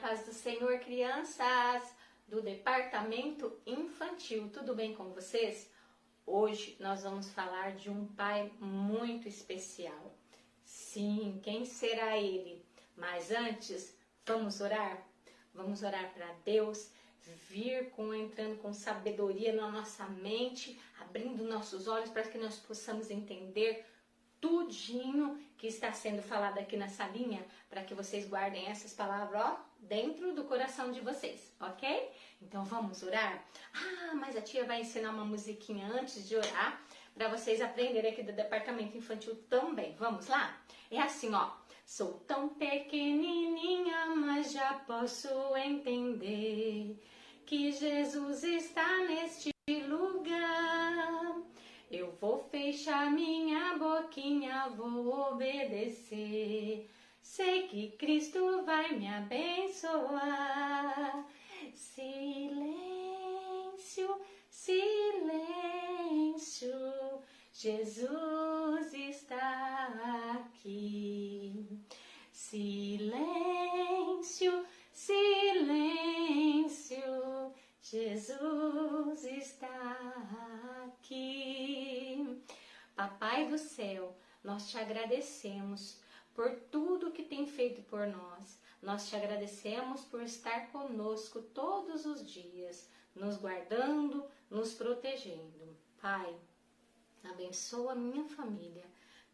paz do Senhor, crianças do departamento infantil. Tudo bem com vocês? Hoje nós vamos falar de um pai muito especial. Sim, quem será ele? Mas antes, vamos orar? Vamos orar para Deus entrando com sabedoria na nossa mente, abrindo nossos olhos para que nós possamos entender tudinho que está sendo falado aqui nessa linha, para que vocês guardem essas palavras, ó, dentro do coração de vocês, ok? Então vamos orar? Mas a tia vai ensinar uma musiquinha antes de orar, para vocês aprenderem aqui do departamento infantil também. Vamos lá? É assim, ó. Sou tão pequenininha, mas já posso entender que Jesus está neste lugar. Eu vou fechar minha boquinha, vou obedecer. Sei que Cristo vai me abençoar. Silêncio, silêncio, Jesus está aqui. Silêncio, silêncio, Jesus está aqui. Papai do céu, nós te agradecemos por tudo que tem feito por nós. Nós te agradecemos por estar conosco todos os dias, nos guardando, nos protegendo. Pai, abençoa minha família,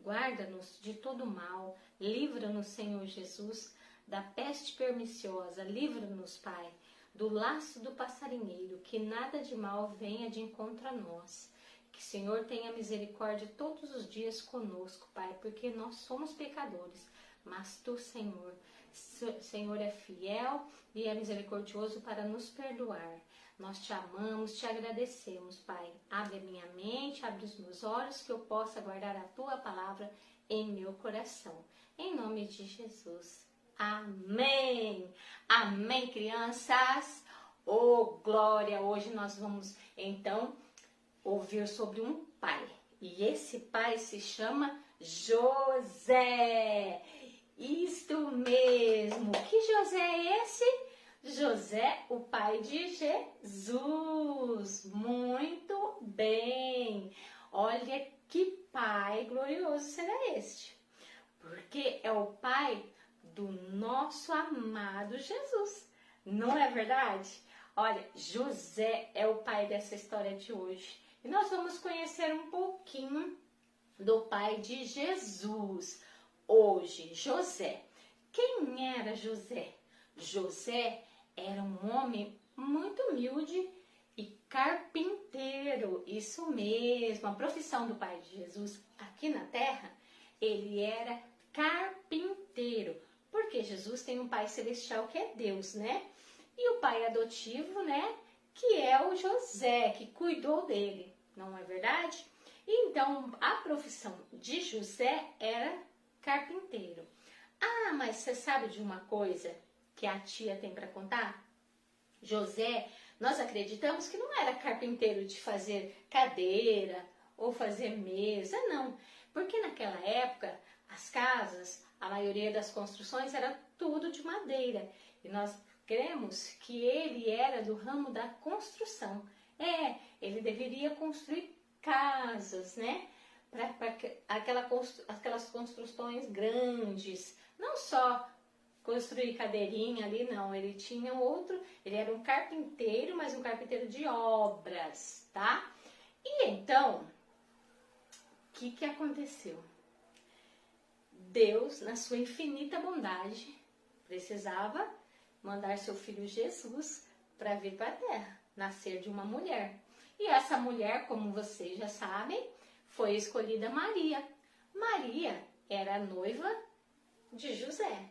guarda-nos de todo mal, livra-nos, Senhor Jesus, da peste perniciosa, livra-nos, Pai, do laço do passarinheiro, que nada de mal venha de encontro a nós. Que o Senhor tenha misericórdia todos os dias conosco, Pai, porque nós somos pecadores, mas Tu, Senhor é fiel e é misericordioso para nos perdoar. Nós te amamos, te agradecemos, Pai. Abre a minha mente, abre os meus olhos, que eu possa guardar a Tua palavra em meu coração. Em nome de Jesus. Amém! Amém, crianças! Oh, glória! Hoje nós vamos, então, ouvir sobre um pai. E esse pai se chama José. Isto mesmo! Que José é esse? José, o pai de Jesus. Muito bem! Olha que pai glorioso será este. Porque é o pai do nosso amado Jesus. Não é verdade? Olha, José é o pai dessa história de hoje. E nós vamos conhecer um pouquinho do pai de Jesus hoje, José. Quem era José? José era um homem muito humilde e carpinteiro. Isso mesmo, a profissão do pai de Jesus aqui na terra, ele era carpinteiro. Porque Jesus tem um pai celestial que é Deus, né? E o pai adotivo, né? Que é o José, que cuidou dele, não é verdade? Então, a profissão de José era carpinteiro. Mas você sabe de uma coisa que a tia tem para contar? José, nós acreditamos que não era carpinteiro de fazer cadeira ou fazer mesa, não. Porque naquela época, as casas, a maioria das construções era tudo de madeira. E nós cremos que ele era do ramo da construção. Ele deveria construir casas, né? Para aquelas construções grandes. Não só construir cadeirinha ali, não. Ele era um carpinteiro, mas um carpinteiro de obras, tá? E então, o que aconteceu? Deus, na sua infinita bondade, precisava mandar seu filho Jesus para vir para a terra, nascer de uma mulher. E essa mulher, como vocês já sabem, foi escolhida Maria. Maria era noiva de José.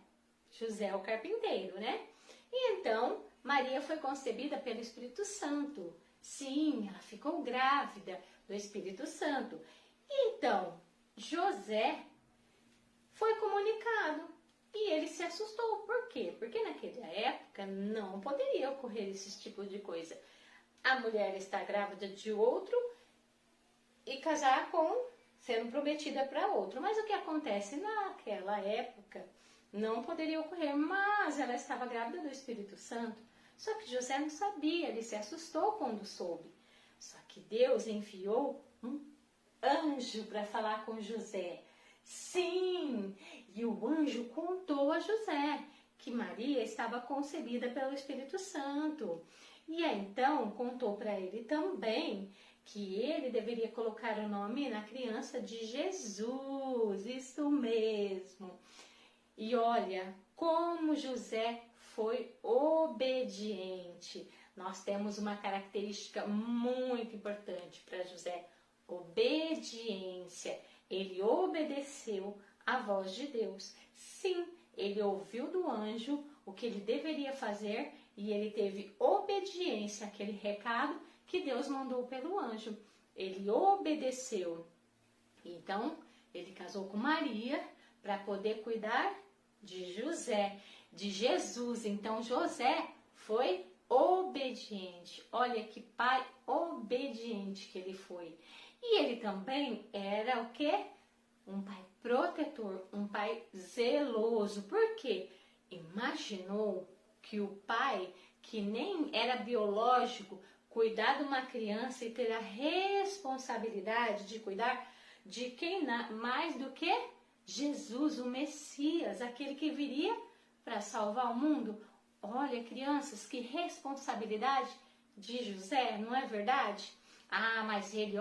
José é o carpinteiro, né? E então, Maria foi concebida pelo Espírito Santo. Sim, ela ficou grávida do Espírito Santo. Então, José foi comunicado e ele se assustou. Por quê? Porque naquela época não poderia ocorrer esse tipo de coisa. A mulher está grávida de outro e casar sendo prometida para outro. Mas o que acontece naquela época, não poderia ocorrer, mas ela estava grávida do Espírito Santo. Só que José não sabia, ele se assustou quando soube. Só que Deus enviou um anjo para falar com José. Sim, e o anjo contou a José que Maria estava concebida pelo Espírito Santo. E aí, então contou para ele também que ele deveria colocar o nome na criança de Jesus, isso mesmo. E olha como José foi obediente. Nós temos uma característica muito importante para José: obediência. Ele obedeceu à voz de Deus. Sim, ele ouviu do anjo o que ele deveria fazer e ele teve obediência àquele recado que Deus mandou pelo anjo. Ele obedeceu. Então, ele casou com Maria para poder cuidar de José, de Jesus. Então, José foi obediente. Olha que pai obediente que ele foi. E ele também era o quê? Um pai protetor, um pai zeloso. Por quê? Imaginou que o pai, que nem era biológico, cuidar de uma criança e ter a responsabilidade de cuidar de quem mais do que Jesus, o Messias, aquele que viria para salvar o mundo. Olha, crianças, que responsabilidade de José, não é verdade? Ah, mas ele,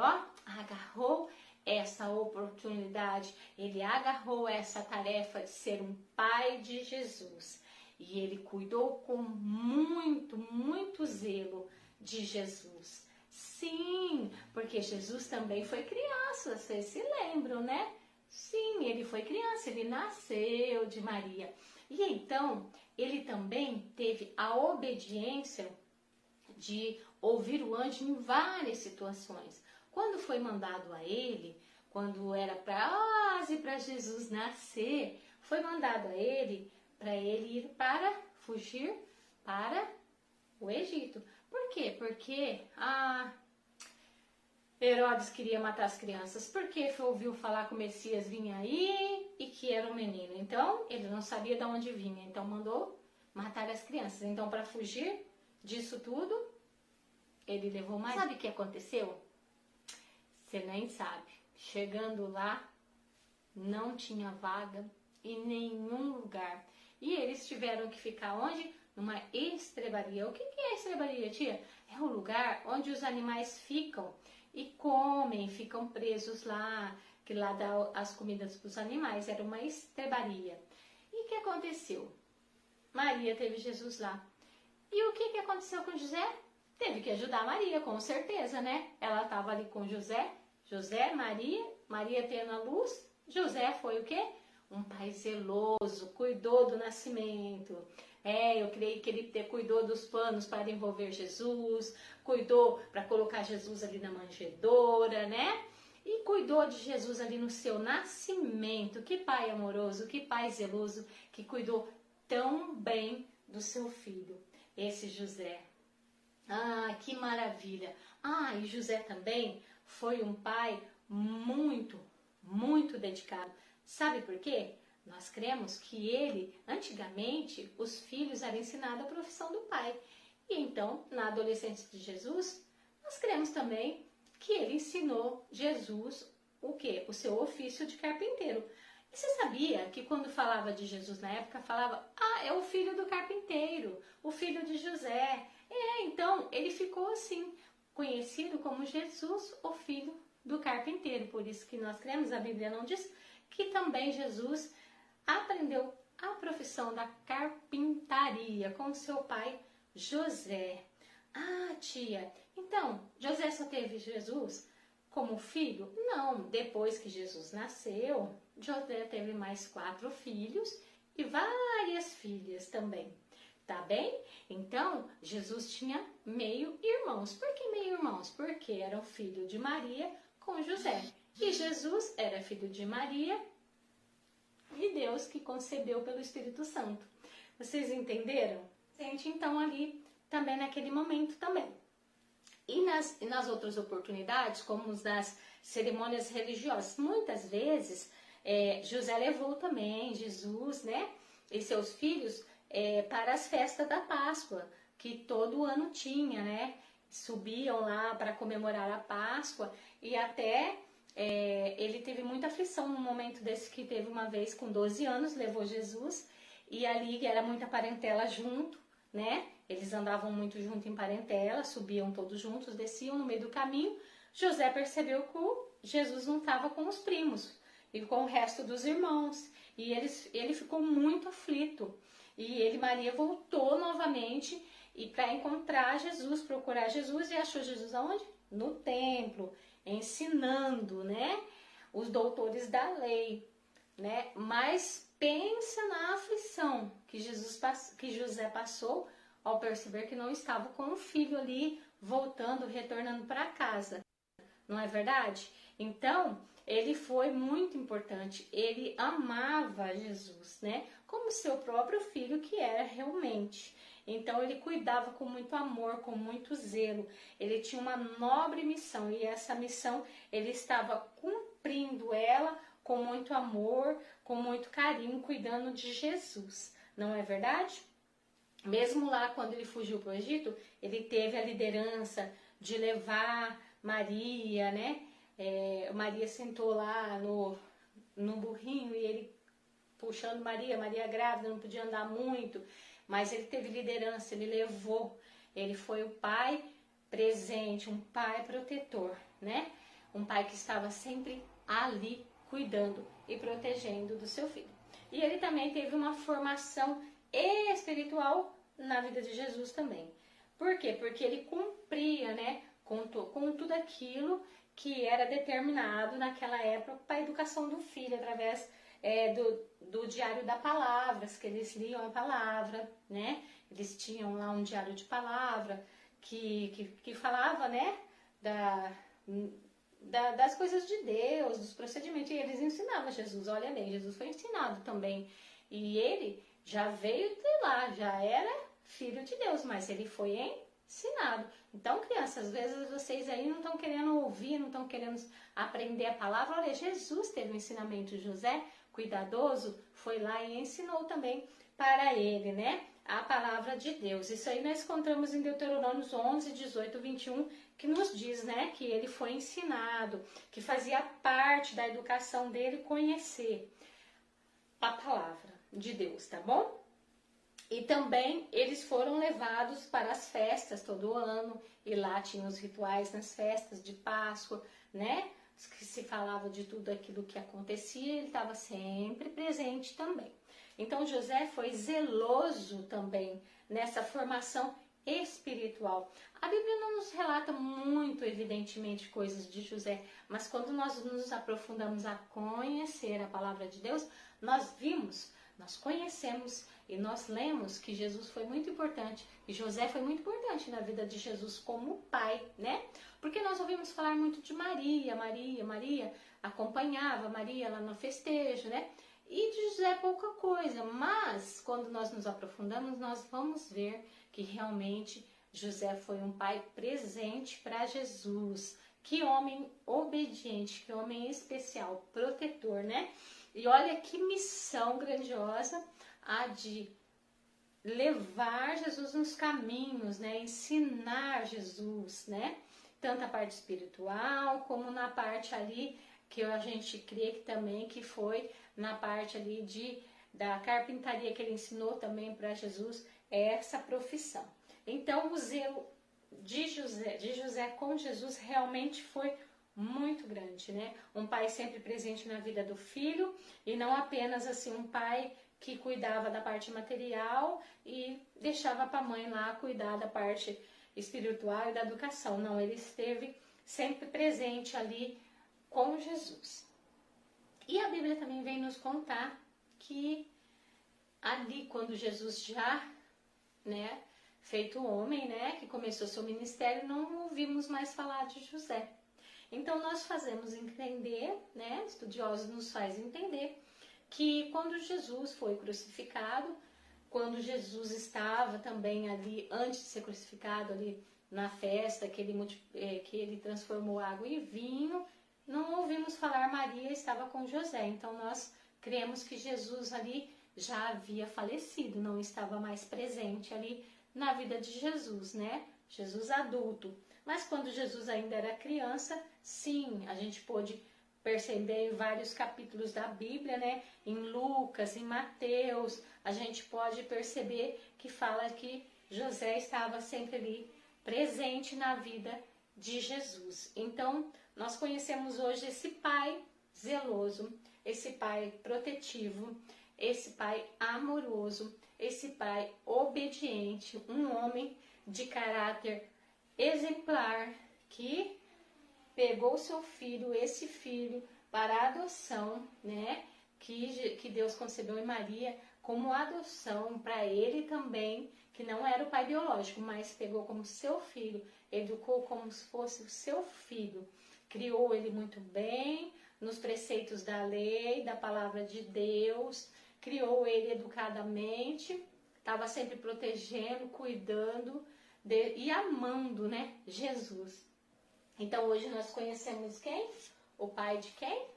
agarrou essa oportunidade, ele agarrou essa tarefa de ser um pai de Jesus. E ele cuidou com muito zelo de Jesus. Sim, porque Jesus também foi criança, vocês se lembram, né? Sim, ele foi criança, ele nasceu de Maria. E então, ele também teve a obediência de ouvir o anjo em várias situações. Quando foi mandado a ele, quando era quase para Jesus nascer, foi mandado a ele para ele ir fugir para o Egito. Por quê? Porque Herodes queria matar as crianças, porque ouviu falar que o Messias vinha aí e que era um menino. Então, ele não sabia de onde vinha, então mandou matar as crianças. Então, para fugir disso tudo, ele levou mais. Sabe o que aconteceu? Você nem sabe. Chegando lá, não tinha vaga em nenhum lugar. E eles tiveram que ficar onde? Numa estrebaria. O que é estrebaria, tia? É o lugar onde os animais ficam e comem, ficam presos lá, que lá dá as comidas para os animais. Era uma estrebaria. E o que aconteceu? Maria teve Jesus lá. E o que aconteceu com José? Teve que ajudar Maria, com certeza, né? Ela estava ali com José, Maria tendo a luz. José foi o quê? Um pai zeloso, cuidou do nascimento. Eu creio que ele cuidou dos panos para envolver Jesus, cuidou para colocar Jesus ali na manjedoura, né? E cuidou de Jesus ali no seu nascimento. Que pai amoroso, que pai zeloso, que cuidou tão bem do seu filho, esse José. Ah, que maravilha! Ah, e José também foi um pai muito dedicado. Sabe por quê? Nós cremos que ele, antigamente, os filhos eram ensinados a profissão do pai. E então, na adolescência de Jesus, nós cremos também que ele ensinou Jesus o quê? O seu ofício de carpinteiro. E você sabia que quando falava de Jesus na época, falava, é o filho do carpinteiro, o filho de José. Então, ele ficou assim, conhecido como Jesus, o filho do carpinteiro. Por isso que nós cremos, a Bíblia não diz, que também Jesus aprendeu a profissão da carpintaria com seu pai José. Ah, tia, então José só teve Jesus como filho? Não, depois que Jesus nasceu, José teve mais 4 filhos e várias filhas também. Tá bem? Então, Jesus tinha meio-irmãos. Por que meio-irmãos? Porque era o filho de Maria com José. E Jesus era filho de Maria e Deus que concebeu pelo Espírito Santo. Vocês entenderam? Gente, então ali também naquele momento também. E nas outras oportunidades, como nas cerimônias religiosas, muitas vezes José levou também Jesus, né? e seus filhos para as festas da Páscoa, que todo ano tinha, né? Subiam lá para comemorar a Páscoa e até ele teve muita aflição no momento desse, que teve uma vez com 12 anos, levou Jesus, e ali era muita parentela junto, né? Eles andavam muito junto em parentela, subiam todos juntos, desciam no meio do caminho. José percebeu que Jesus não estava com os primos e com o resto dos irmãos, e ele ficou muito aflito. E ele, Maria, voltou novamente e para encontrar Jesus, procurar Jesus, e achou Jesus aonde? No templo, ensinando, né? Os doutores da lei, né? Mas pensa na aflição que José passou ao perceber que não estava com o filho ali, voltando, retornando para casa. Não é verdade? Então, ele foi muito importante. Ele amava Jesus, né? Como seu próprio filho que era realmente. Então, ele cuidava com muito amor, com muito zelo. Ele tinha uma nobre missão, e essa missão ele estava cumprindo ela com muito amor, com muito carinho, cuidando de Jesus. Não é verdade? Mesmo lá, quando ele fugiu para o Egito, ele teve a liderança de levar Maria, né? Maria sentou lá no burrinho e ele puxando Maria grávida, não podia andar muito, mas ele teve liderança, ele levou, ele foi o pai presente, um pai protetor, né? Um pai que estava sempre ali cuidando e protegendo do seu filho. E ele também teve uma formação espiritual na vida de Jesus também. Por quê? Porque ele cumpria, né, com tudo aquilo que era determinado naquela época para a educação do filho, através do diário da palavras, que eles liam a palavra, né? Eles tinham lá um diário de palavra que falava, né, das coisas de Deus, dos procedimentos, e eles ensinavam Jesus. Olha bem, Jesus foi ensinado também, e ele já veio de lá, já era filho de Deus, mas ele foi ensinado. Então, crianças, às vezes vocês aí não estão querendo ouvir, não estão querendo aprender a palavra. Olha, Jesus teve um ensinamento, José, cuidadoso, foi lá e ensinou também para ele, né, a palavra de Deus. Isso aí nós encontramos em Deuteronômio 11, 18, 21, que nos diz, né, que ele foi ensinado, que fazia parte da educação dele conhecer a palavra de Deus, tá bom? E também eles foram levados para as festas todo ano, e lá tinham os rituais nas festas de Páscoa, né? Que se falava de tudo aquilo que acontecia, ele estava sempre presente também. Então José foi zeloso também nessa formação espiritual. A Bíblia não nos relata muito, evidentemente, coisas de José, mas quando nós nos aprofundamos a conhecer a palavra de Deus, nós vimos, nós conhecemos e nós lemos que Jesus foi muito importante, e José foi muito importante na vida de Jesus como pai, né? Porque nós ouvimos falar muito de Maria, Maria acompanhava Maria lá no festejo, né? E de José pouca coisa, mas quando nós nos aprofundamos, nós vamos ver que realmente José foi um pai presente para Jesus. Que homem obediente, que homem especial, protetor, né? E olha que missão grandiosa a de levar Jesus nos caminhos, né? Ensinar Jesus, né? Tanto a parte espiritual como na parte ali que a gente crê que também que foi na parte ali da carpintaria, que ele ensinou também para Jesus essa profissão. Então o zelo de José com Jesus realmente foi muito grande, né? Um pai sempre presente na vida do filho, e não apenas assim um pai que cuidava da parte material e deixava para a mãe lá cuidar da parte espiritual e da educação. Não, ele esteve sempre presente ali com Jesus. E a Bíblia também vem nos contar que ali, quando Jesus já, né, feito homem, né, que começou seu ministério, não ouvimos mais falar de José. Então nós fazemos entender, né, estudiosos nos fazem entender que quando Jesus foi crucificado, quando Jesus estava também ali, antes de ser crucificado, ali na festa, que ele transformou água em vinho, não ouvimos falar Maria estava com José. Então nós cremos que Jesus ali já havia falecido, não estava mais presente ali na vida de Jesus, né? Jesus adulto. Mas quando Jesus ainda era criança, sim, a gente pôde perceber em vários capítulos da Bíblia, né? Em Lucas, em Mateus, a gente pode perceber que fala que José estava sempre ali presente na vida de Jesus. Então, nós conhecemos hoje esse pai zeloso, esse pai protetivo, esse pai amoroso, esse pai obediente, um homem de caráter exemplar que pegou seu filho, esse filho, para adoção, né? Que Deus concebeu em Maria como adoção para ele também, que não era o pai biológico, mas pegou como seu filho, educou como se fosse o seu filho, criou ele muito bem nos preceitos da lei, da palavra de Deus, criou ele educadamente, estava sempre protegendo, cuidando e amando, né, Jesus. Então hoje nós conhecemos quem? O pai de quem?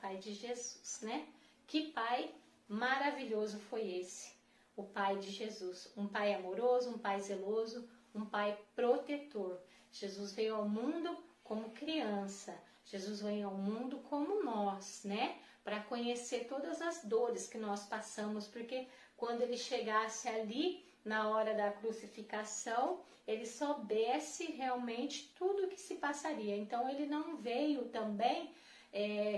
Pai de Jesus, né? Que pai maravilhoso foi esse? O pai de Jesus. Um pai amoroso, um pai zeloso, um pai protetor. Jesus veio ao mundo como criança. Jesus veio ao mundo como nós, né? Para conhecer todas as dores que nós passamos, porque quando ele chegasse ali na hora da crucificação, ele soubesse realmente tudo o que se passaria. Então ele não veio também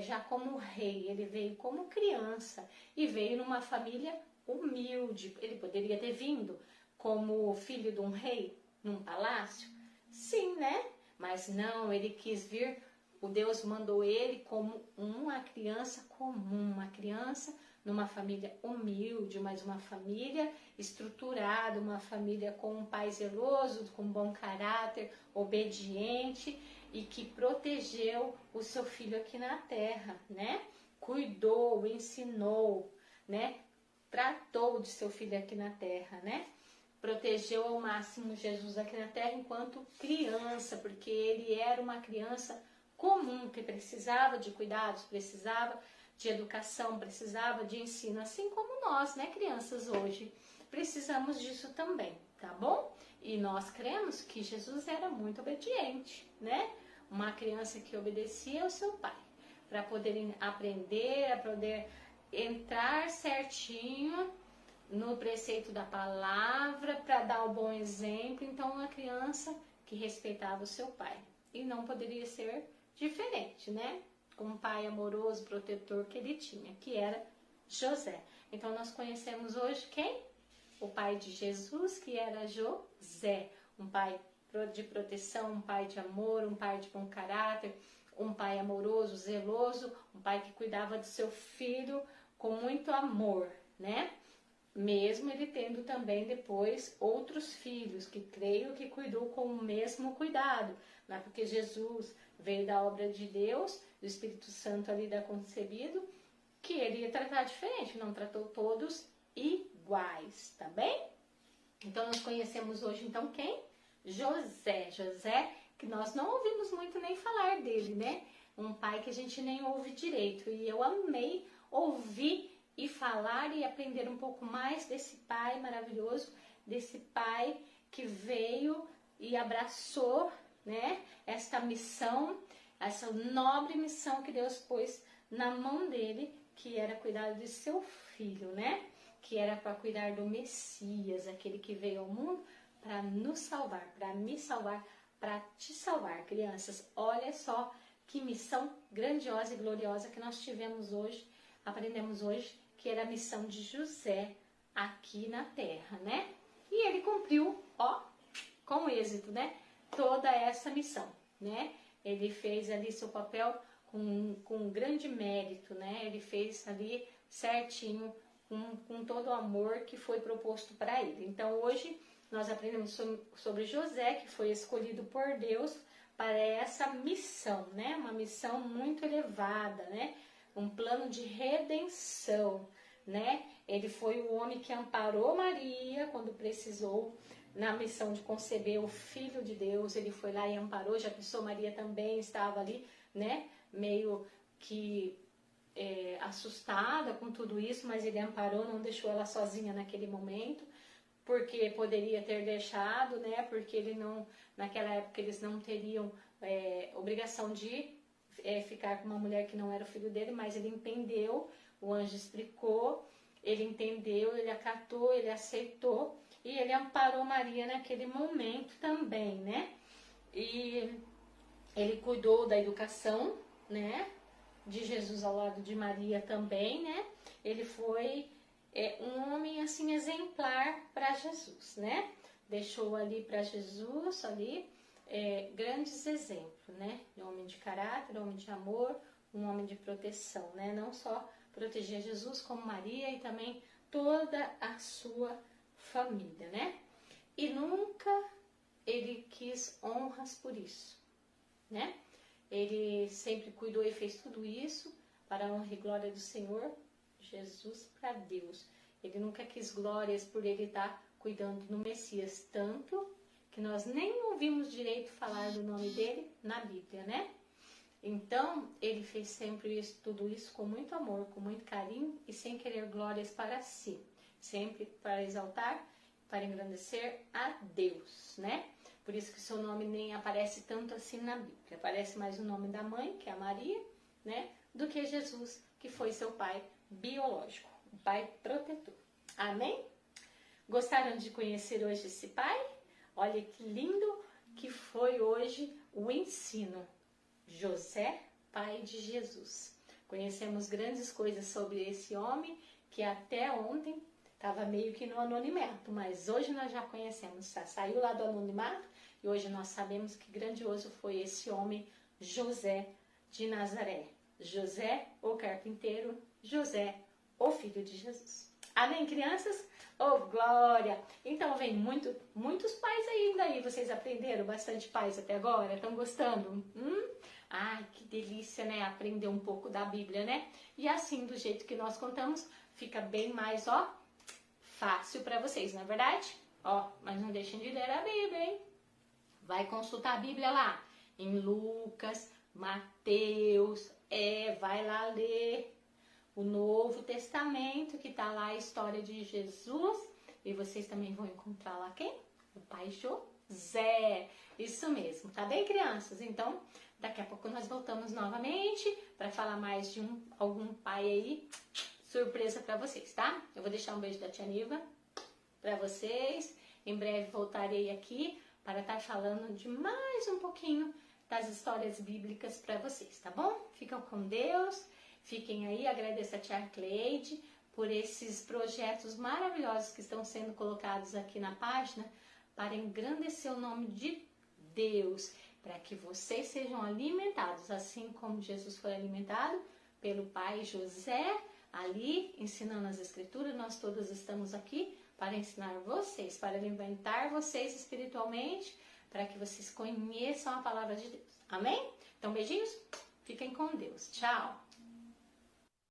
já como rei, ele veio como criança e veio numa família humilde. Ele poderia ter vindo como filho de um rei num palácio? Sim, né? Mas não, ele quis vir, o Deus mandou ele como uma criança comum, uma criança numa família humilde, mas uma família estruturada, uma família com um pai zeloso, com bom caráter, obediente e que protegeu o seu filho aqui na terra, né? Cuidou, ensinou, né? Tratou de seu filho aqui na terra, né? Protegeu ao máximo Jesus aqui na terra enquanto criança, porque ele era uma criança comum, que precisava de cuidados, precisava de educação, precisava de ensino, assim como nós, né, crianças hoje, precisamos disso também, tá bom? E nós cremos que Jesus era muito obediente, né? Uma criança que obedecia ao seu pai, para poder aprender, a poder entrar certinho no preceito da palavra, para dar o bom exemplo. Então, uma criança que respeitava o seu pai. E não poderia ser diferente, né? Com um pai amoroso, protetor que ele tinha, que era José. Então, nós conhecemos hoje quem? O pai de Jesus, que era José. Um pai de proteção, um pai de amor, um pai de bom caráter, um pai amoroso, zeloso, um pai que cuidava do seu filho com muito amor, né? Mesmo ele tendo também depois outros filhos, que creio que cuidou com o mesmo cuidado, não é porque Jesus veio da obra de Deus, do Espírito Santo ali da concebido, que ele ia tratar diferente, não tratou todos iguais, tá bem? Então nós conhecemos hoje então quem? José. José, que nós não ouvimos muito nem falar dele, né? Um pai que a gente nem ouve direito, e eu amei ouvir e falar e aprender um pouco mais desse pai maravilhoso, desse pai que veio e abraçou, né, esta missão, essa nobre missão que Deus pôs na mão dele, que era cuidar de seu filho, né, que era para cuidar do Messias, aquele que veio ao mundo para nos salvar, para me salvar, para te salvar, crianças. Olha só que missão grandiosa e gloriosa que nós tivemos hoje, aprendemos hoje, que era a missão de José aqui na terra, né? E ele cumpriu, ó, com êxito, né? Toda essa missão, né? Ele fez ali seu papel com grande mérito, né? Ele fez ali certinho, com todo o amor que foi proposto para ele. Então hoje nós aprendemos sobre José, que foi escolhido por Deus para essa missão, né? Uma missão muito elevada, né? Um plano de redenção, né? Ele foi o homem que amparou Maria quando precisou, na missão de conceber o Filho de Deus. Ele foi lá e amparou, já pensou, Maria também estava ali, né? Meio que assustada com tudo isso, mas ele amparou, não deixou ela sozinha naquele momento, porque poderia ter deixado, né? Porque ele não, naquela época eles não teriam obrigação de ficar com uma mulher que não era o filho dele, mas ele entendeu, o anjo explicou, ele entendeu, ele acatou, ele aceitou e ele amparou Maria naquele momento também, né? E ele cuidou da educação, né? De Jesus ao lado de Maria também, né? Ele foi um homem assim exemplar para Jesus, né? Deixou ali para Jesus ali grandes exemplos, né? Um homem de caráter, um homem de amor, um homem de proteção, né? Não só proteger Jesus como Maria e também toda a sua família, né? E nunca ele quis honras por isso, né? Ele sempre cuidou e fez tudo isso para a honra e glória do Senhor Jesus, para Deus. Ele nunca quis glórias por ele estar cuidando do Messias, tanto que nós nem ouvimos direito falar do nome dele na Bíblia, né? Então, ele fez sempre isso, tudo isso com muito amor, com muito carinho e sem querer glórias para si. Sempre para exaltar, para engrandecer a Deus, né? Por isso que seu nome nem aparece tanto assim na Bíblia. Aparece mais o nome da mãe, que é a Maria, né? Do que Jesus, que foi seu pai biológico, o pai protetor. Amém? Gostaram de conhecer hoje esse pai? Olha que lindo que foi hoje o ensino. José, pai de Jesus. Conhecemos grandes coisas sobre esse homem que até ontem estava meio que no anonimato, mas hoje nós já conhecemos, saiu lá do anonimato e hoje nós sabemos que grandioso foi esse homem José de Nazaré. José, o carpinteiro, José, o filho de Jesus. Amém, crianças? Oh, glória! Então, vem muitos pais ainda aí. Vocês aprenderam bastante pais até agora? Estão gostando? Ai, que delícia, né? Aprender um pouco da Bíblia, né? E assim, do jeito que nós contamos, fica bem mais, fácil para vocês, não é verdade? Mas não deixem de ler a Bíblia, hein? Vai consultar a Bíblia lá, em Lucas, Mateus, vai lá ler o Novo Testamento, que tá lá a história de Jesus, e vocês também vão encontrar lá quem? O pai José. Isso mesmo, tá bem, crianças? Então, daqui a pouco nós voltamos novamente para falar mais de algum pai aí, surpresa para vocês, tá? Eu vou deixar um beijo da tia Niva para vocês. Em breve voltarei aqui para estar falando de mais um pouquinho das histórias bíblicas para vocês, tá bom? Ficam com Deus. Fiquem aí, agradeço a tia Cleide por esses projetos maravilhosos que estão sendo colocados aqui na página para engrandecer o nome de Deus, para que vocês sejam alimentados, assim como Jesus foi alimentado pelo pai José, ali ensinando as escrituras. Nós todos estamos aqui para ensinar vocês, para alimentar vocês espiritualmente, para que vocês conheçam a palavra de Deus. Amém? Então, beijinhos, fiquem com Deus. Tchau!